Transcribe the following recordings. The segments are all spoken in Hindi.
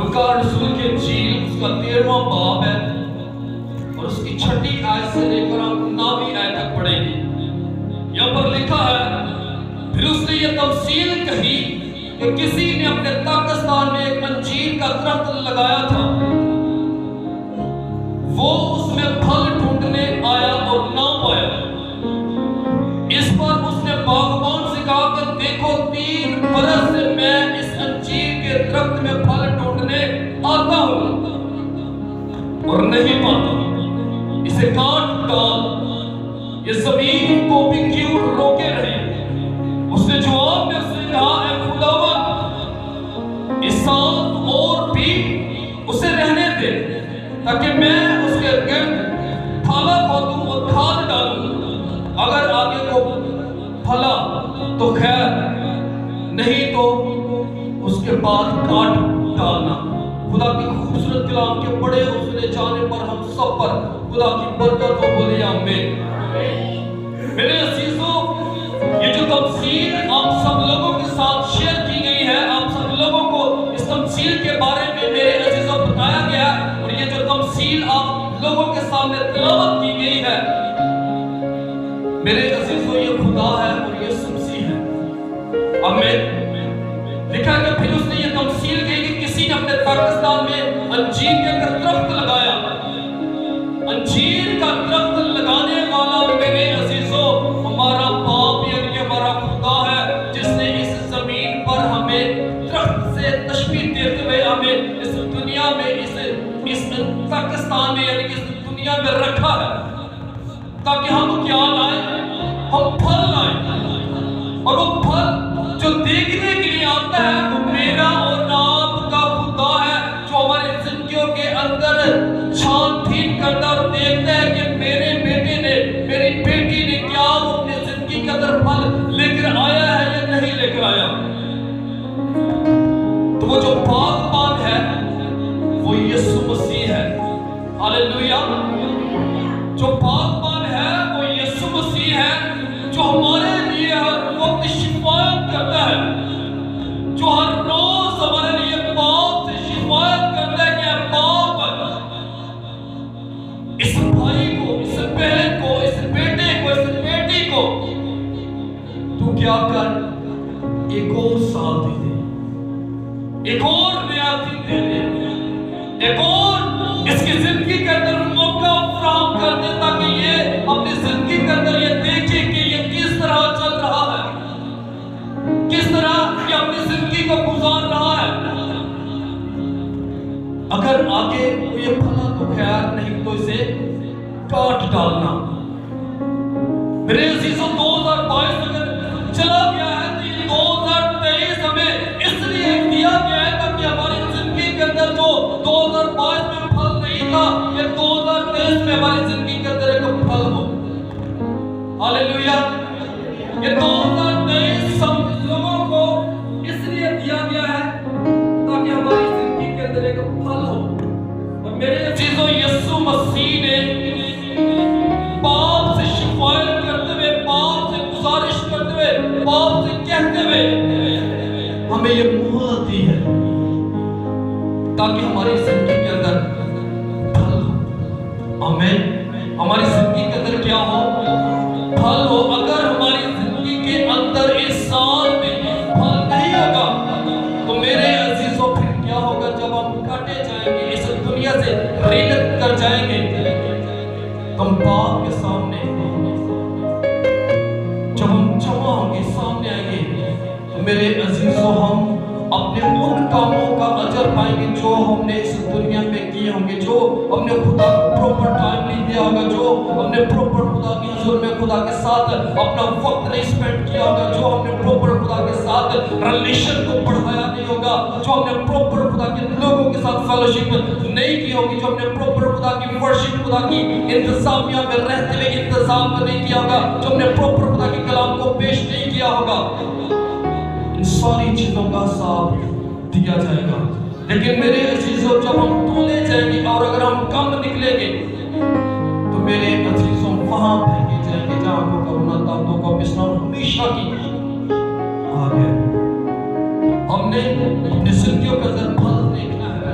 लूका रसूल की इंजील उसका 13वां बाब है और उसकी 6ठी आयत से लेकर हम 9वीं आयत तक पढ़ेंगे। यहाँ पर लिखा है, फिर उसने ये तफसील कही कि किसी ने अपने ताकिस्तान में एक अंजीर का दरख्त लगाया था। वो उसमें फल ढूंढने आया और ना पाया। इस पर उसने बागबान से कहा कि देखो 3 बरस से मैं इस अंजीर के दरख्त में फल ढूंढने आता हूं और नहीं पाता, इसे काट डाल, ये जमीन को भी क्यों रोके रहे। उसने जवाब में उसने कहा, ऐ खुदावंद, इस साल और भी उसे रहने दे ताकि मैं उसके गिर्द थाला खोदूं और खाद डालूं। अगर आगे को फला तो खैर, नहीं तो उसके बाद काट डालना। खुदा की खूबसूरत कलाम के बड़े उसने जाने पर हम सब पर खुदा की बरकत हो, बोले आमीन। मेरे अजीजों, ये जो तफसील आप सब लोगों के साथ शेयर की गई है, आप सब लोगों को इस तफसील के बारे में मेरे अजीजों बताया गया, और ये जो तफसील आप लोगों के सामने तिलावत की गई है, मेरे अजीजों, ये खुदा है और ये मसीह है। आमीन। लिखा है कि फिर उसने ये तफसील की कि किसी ने अपने पाकिस्तान में अंजीर का दरख्त लगाया। अंजीर का दरख्त लगाने वाला मेरे अजीजों हमारा बाप यानी हमारा खुदा है, जिसने इस जमीन पर हमें दरख्त से तशबीह देते हुए हमें इस दुनिया में इस पाकिस्तान में यानी कि इस दुनिया में रखा है ताकि हम क्या लाएं, हम फल लाएं। और वो फल जो देखने के लिए आता है वो मेरा और आपका खुदा है, जो हमारी जिंदगियों के अंदर छानबीन करता और देखता है कि मेरे बेटे ने, मेरी बेटी ने क्या वो अपनी जिंदगी के अंदर फल लेकर आया है या नहीं लेकर आया। तो वो जो बागबान है वो यीशु मसीह है। हालेलुया। जो बागबान है वो यीशु मसीह है, जो हमारे लिए हर वक्त शिफायत करता है, जो हर रोज हमारे लिए बाप से शिफायत करता है कि बाप, इस भाई को, इस बहन को, इस बेटे को, इस बेटी को तू क्या कर, एक और साल दे दे, एक और नया दिन दे दे, एक और इसकी जिंदगी के अंदर मौका फराहम कर दे ताकि ये अपनी जिंदगी के अंदर ये देखे कि ये किस तरह चल रहा है, किस तरह ये अपनी जिंदगी को गुजार रहा है। अगर आगे ये फला तो खैर, नहीं तो इसे काट डालना। मेरे अजीजों, 2022 अगर चला गया है तो ये 2023 हमें इसलिए दिया गया है ताकि हमारी जिंदगी के अंदर जो 2022 में फल नहीं था, ये 2023 में हमारी जिंदगी के अंदर एक फल हो। हालेलुया। ये 2023 हम लोगों को इसलिए दिया गया है ताकि हमारी जिंदगी के अंदर एक फल हो। और मेरे अजीजों, यीशु मसीह ने बाप से शिफायत करते हुए, बाप से गुजारिश करते हुए, बाप से कहते हुए हमें ये मोहलत दी है ताकि हमारी जिंदगी के अंदर फल हो। आमीन। हमारी जिंदगी के अंदर क्या हो, फल हो। अगर हमारी जिंदगी के अंदर इस साल में फल नहीं होगा तो मेरे अजीजों फिर क्या होगा, जब हम काटे जाएंगे, इस दुनिया से रेलत कर जाएंगे, तो हम बाप के सामने जब हम जमा होंगे, सामने आएंगे, तो मेरे अजीजों हम अपने उन कामों का अजर पाएंगे जो हमने इस दुनिया में किए होंगे, जो हमने खुदा को प्रॉपर टाइम नहीं दिया होगा, जो हमने प्रॉपर खुदा के हुजूर में खुदा के साथ अपना वक्त नहीं स्पेंड किया होगा, जो हमने प्रॉपर खुदा के साथ रिलेशन को बढ़ाया नहीं होगा, जो हमने प्रॉपर खुदा के लोगों के साथ फेलोशिप नहीं की होगी, जो हमने प्रॉपर खुदा की वर्शिप, खुदा की इंतजामिया में रहते हुए इंतजाम नहीं किया होगा, जो हमने प्रॉपर खुदा के कलाम को पेश नहीं किया होगा, इन सारी चीजों का हिसाब दिया जाएगा। लेकिन मेरे अजीजों, जब हम तोले जाएंगे और अगर हम कम निकलेंगे तो मेरे अजीजों वहां फेंके जाएंगे जहां को करुणा ताकतों का पिछला हमेशा की आ गया। हमने अपनी जिंदगियों का फल देखना है।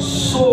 100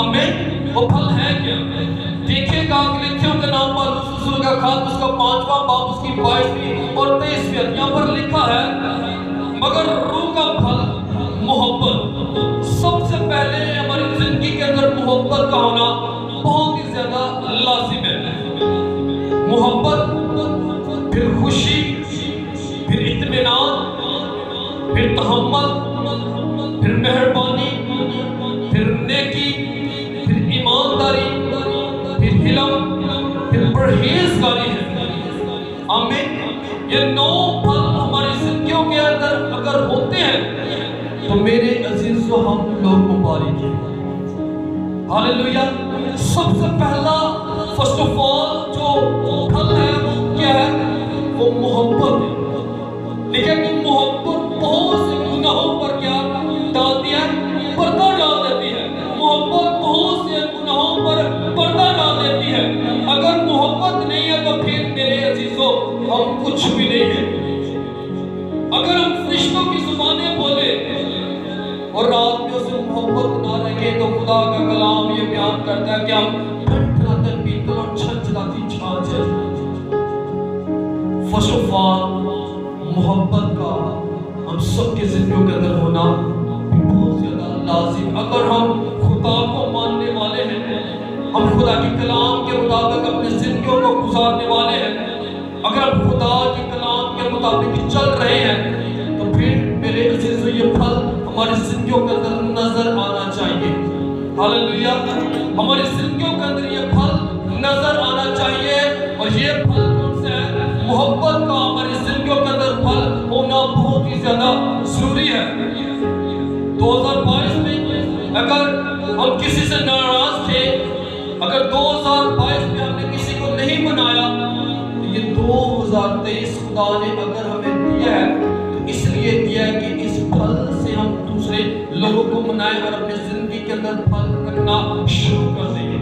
आमीन। वो फल है क्या? देखिएगा गलातियों के नाम पर रसूल का खत उसका 5वां बाब उसकी 22वीं और 23वीं आयत, यहाँ पर लिखा है मगर रूह का फल मोहब्बत। सबसे पहले हमारी जिंदगी के अंदर मोहब्बत का होना बहुत ही ज्यादा लाजिम है। मोहब्बत, फिर खुशी, फिर इत्मीनान, फिर तहम्मुल, फिर मेहरबानी, फिर नेकी, फिर ईमानदारी, फिर हिलम, फिर परहेजगारी है। आमीन। ये 9 फल हमारी जिंदगियों के अंदर अगर होते हैं तो मेरे अजीजों हम लोग मुबारक हैं। हालेलुया। सबसे पहला फर्स्ट ऑफ ऑल जो फल है वो क्या है? वो मोहब्बत है। लेकिन कि मोहब्बत बहुत से गुनाहों पर क्या डालती है? पर्दा डाल देती है। मोहब्बत बहुत से गुनाहों पर पर्दा डाल देती है। अगर मोहब्बत नहीं है तो फिर मेरे अजीजों हम कुछ भी नहीं है। अगर हम फरिश्तों की जुबानें बोले और रात में उसे मोहब्बत ना रखे तो खुदा का कलाम ये बयान करता है कि हम ठंडरातन पीतल और छलछलाती छाछ है। फर्स्ट ऑफ ऑल मोहब्बत का हम सबके जिंदगियों के अंदर होना बहुत ज्यादा लाजिम। अगर हम खुदा को मानने वाले हैं, हम खुदा के कलाम के मुताबिक अपनी जिंदगियों को गुजारने वाले हैं, अगर हम खुदा के कलाम के मुताबिक चल रहे हैं तो फिर मेरे अजीजों ये फल हमारी जिंदगियों के अंदर नजर आना चाहिए। हालेलुया। हमारी जिंदगियों के अंदर ये फल नजर आना चाहिए। और ये फल कौन सा है? मोहब्बत का हमारी जिंदगियों के अंदर फल होना बहुत ही ज्यादा जरूरी है। 2022 में अगर हम किसी से नाराज थे, अगर 2022 में हमने किसी को नहीं मनाया तो ये 2023 खुदा ने अगर हमें दिया है तो इसलिए दिया है कि इस फल से हम दूसरे लोगों को मनाएं और अपनी जिंदगी के अंदर फल रखना शुरू कर देंगे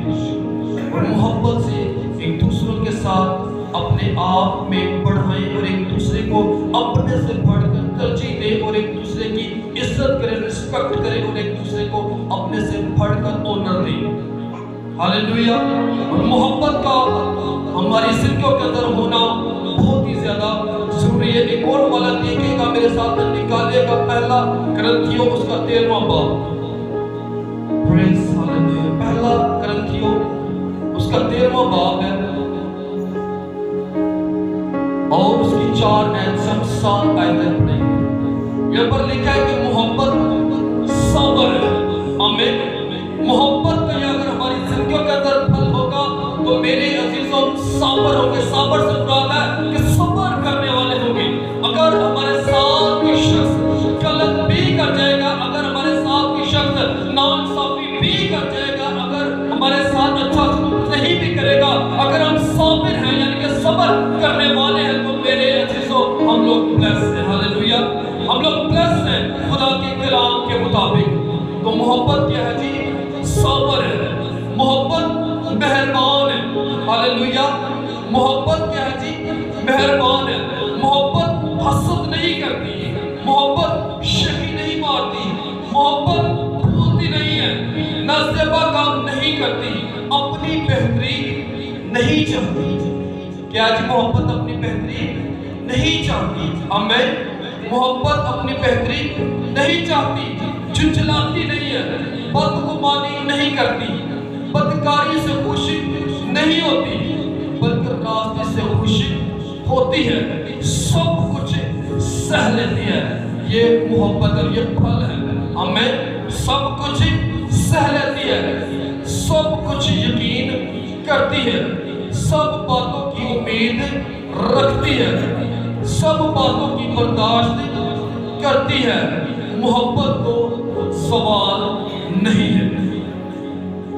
और मोहब्बत से एक दूसरों के साथ अपने आप में बढ़ाएं और एक दूसरे को अपने से बढ़कर तरजीह दें और एक दूसरे की इज्जत करें, रिस्पेक्ट करें और एक दूसरे को अपने से बढ़कर ऑनर दें। हालेलुया। और मोहब्बत का हमारी जिंदगियों के अंदर होना बहुत ही ज्यादा जरूरी है। एक और वाला देखिएगा मेरे साथ में, निकालिएगा पहला करंथियों उसका 13वां बाब। Praise hallelujah. पहला करंथियों उसका 13वां बाब है और उसकी 4 आयत से हम 7 आयतें पढ़ेंगे। यहाँ पर लिखा है कि मोहब्बत सब्र है। आमीन। मोहब्बत का अगर हमारी जिंदगियों के अंदर फल होगा तो मेरे अजीजों सब्र होंगे। सब्र से मुराद है कि सब्र करने वाले होंगे। अगर हमारे साथ कोई शख्स गलत भी कर जाएगा, अगर हमारे साथ कोई शख्स नाइंसाफी भी कर जाएगा, अगर हमारे साथ अच्छा सलूक नहीं भी करेगा, अगर हम साबिर हैं यानी कि सब्र करने वाले हैं तो मेरे अजीजों हम लोग ब्लेस हैं। हालेलुया। हम लोग ब्लेस हैं खुदा के कलाम के मुताबिक। तो मोहब्बत क्या है जी? सब्र है। मोहब्बत मेहरबान है। हालेलुया। मोहब्बत क्या है जी? मेहरबान है। मोहब्बत हसद नहीं करती, मोहब्बत शकी नहीं मारती, मोहब्बत भूलती नहीं है, नज़ेबा काम नहीं करती, अपनी बेहतरी नहीं चाहती। क्या जी? मोहब्बत अपनी बेहतरी नहीं चाहती। हमें मोहब्बत अपनी बेहतरी नहीं चाहती, झुंझलाती नहीं है, बदगुमानी नहीं करती, बदकारी से खुश नहीं होती, बल्कि रास्ते से खुश होती है, सब कुछ सह लेती है। ये मोहब्बत और ये फल है। हमें सब कुछ सह लेती है, सब कुछ यकीन करती है, सब बातों की उम्मीद रखती है, सब बातों की बर्दाश्त करती है। मोहब्बत को सवाल नहीं है।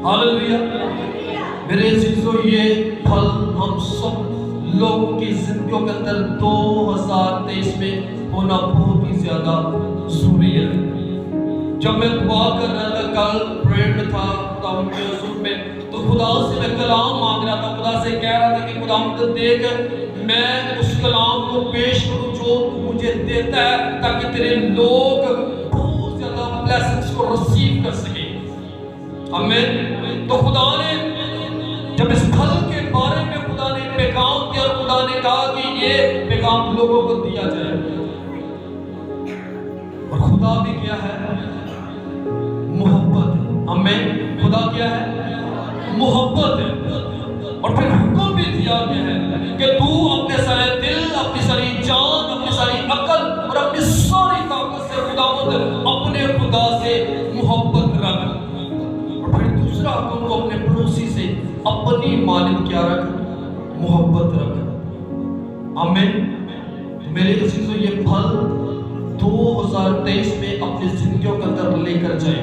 हालेलुया। मेरे अजीजों ये फल हम सब लोगों की जिंदगियों के अंदर 2023 में होना बहुत ही ज्यादा जरूरी है। जब मैं दुआ कर रहा था, कल प्रेयर में था खुदा उनके हुजूर में, तो खुदा से मैं कलाम मांग रहा था, खुदा से कह रहा था कि खुदा देख मैं उस कलाम को पेश करूं जो मुझे देता है, ताकि तेरे लोग बहुत ज्यादा ब्लेसिंग्स को रिसीव कर सके। आमीन। तो खुदा ने जब इस फल के बारे में खुदा ने पैगाम दिया और खुदा ने कहा कि ये पैगाम लोगों को दिया जाए, और खुदा भी क्या है? मोहब्बत है। आमीन। खुदा क्या है? मोहब्बत है। और फिर हुक्म भी दिया गया है कि तू अपने सारे दिल, अपनी सारी जान, अपनी सारी अकल और अपनी सारी ताकत से खुदावंद अपने खुदा से मोहब्बत रख। और फिर दूसरा हुक्म को अपने पड़ोसी से अपनी मानित क्या रख? मोहब्बत रख। आमीन। मेरे अजीजों, ये फल 2023 में अपनी जिंदगियों के अंदर लेकर जाए।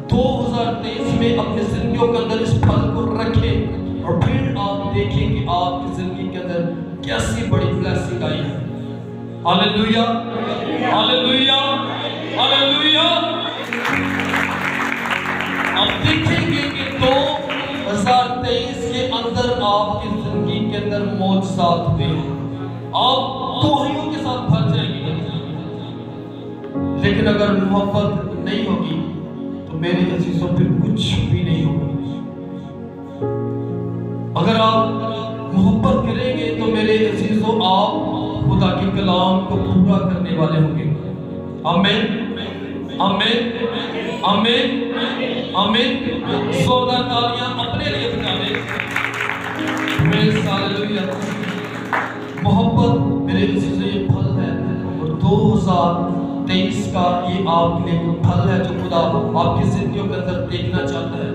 2023 में अपनी जिंदगियों के अंदर इस फल को रखें, और फिर आप देखें कि आपकी जिंदगी के अंदर कैसी बड़ी ब्लेसिंग आई है। Hallelujah, hallelujah, hallelujah. आप देखेंगे कि 2023 के अंदर आपकी जिंदगी के अंदर मौजज़ात हुए हैं। आप गवाहियों के साथ भर जाएंगे। लेकिन अगर मोहब्बत नहीं होगी तो मेरे अजीजों फिर कुछ भी नहीं होगा। अगर आप मोहब्बत करेंगे तो मेरे अजीजों आप खुदा के कलाम को पूरा करने वाले होंगे। आमीन, आमीन, आमीन, आमीन। जोरदार तालियां अपने लिए बजा दें। मेरे हालेलुया। मोहब्बत मेरे अजीजों ये फल है, और 2023 का ये आपके लिए फल है जो खुदा आपकी जिंदगियों के अंदर देखना चाहता है।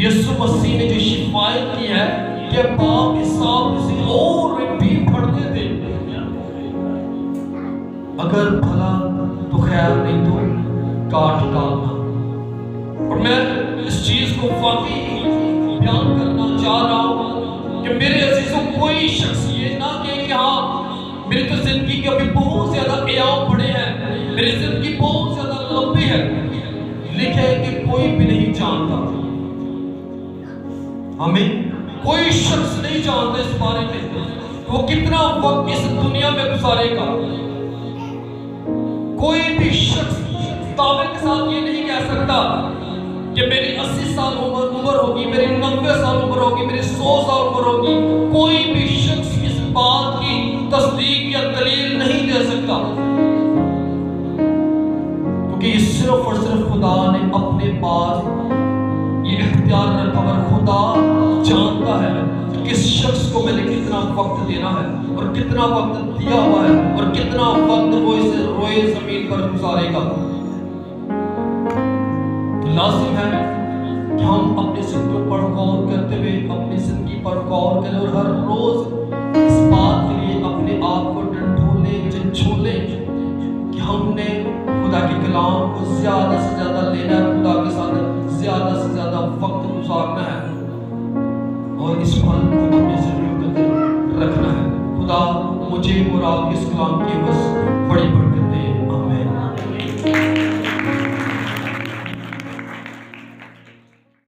यीशु मसीह ने जो शिफायत की है कि पाप के साथ किसी और भी पढ़ने दे, अगर भला तो खैर, नहीं तो काट डालना। और मैं इस चीज को वाकई बयान करना चाह रहा हूं कि मेरे अजीजों, कोई शख्स ये ना कहे कि हाँ मेरी तो जिंदगी के अभी बहुत ज्यादा अयाम पड़े हैं, मेरी जिंदगी बहुत ज्यादा लंबी है। लिखे कि कोई भी नहीं जानता। हमें कोई शख्स नहीं जानता इस बारे में वो कितना वक्त इस दुनिया में गुजारेगा। कोई भी शख्स दावे के साथ ये नहीं कह सकता कि मेरी 80 साल उम्र होगी, मेरी 90 साल उम्र होगी, मेरी 100 साल उम्र होगी। कोई भी शख्स इस बात की तस्दीक या दलील नहीं दे सकता, क्योंकि सिर्फ और सिर्फ खुदा ने अपने पास ये इख्तियार रखा। और खुदा जानता है कि किस शख्स को मैंने कितना वक्त देना है, और कितना वक्त दिया हुआ है, और कितना वक्त वो इस रोए जमीन पर गुजारेगा। तो लाजिम है कि हम अपनी जिंदगी पर गौर करते हुए अपनी जिंदगी पर गौर करें, और हर रोज इस बात के लिए अपने आप को ढंढोले, झंझोले कि हमने खुदा के कलाम को ज्यादा से ज्यादा लेना है, खुदा के साथ ज्यादा से ज्यादा वक्त गुजारना है, और इस फल को अपने जिंदगी के अंदर रखना है। खुदा मुझे और आपके इस कलाम की बस बड़ी बरकत दे। आमीन।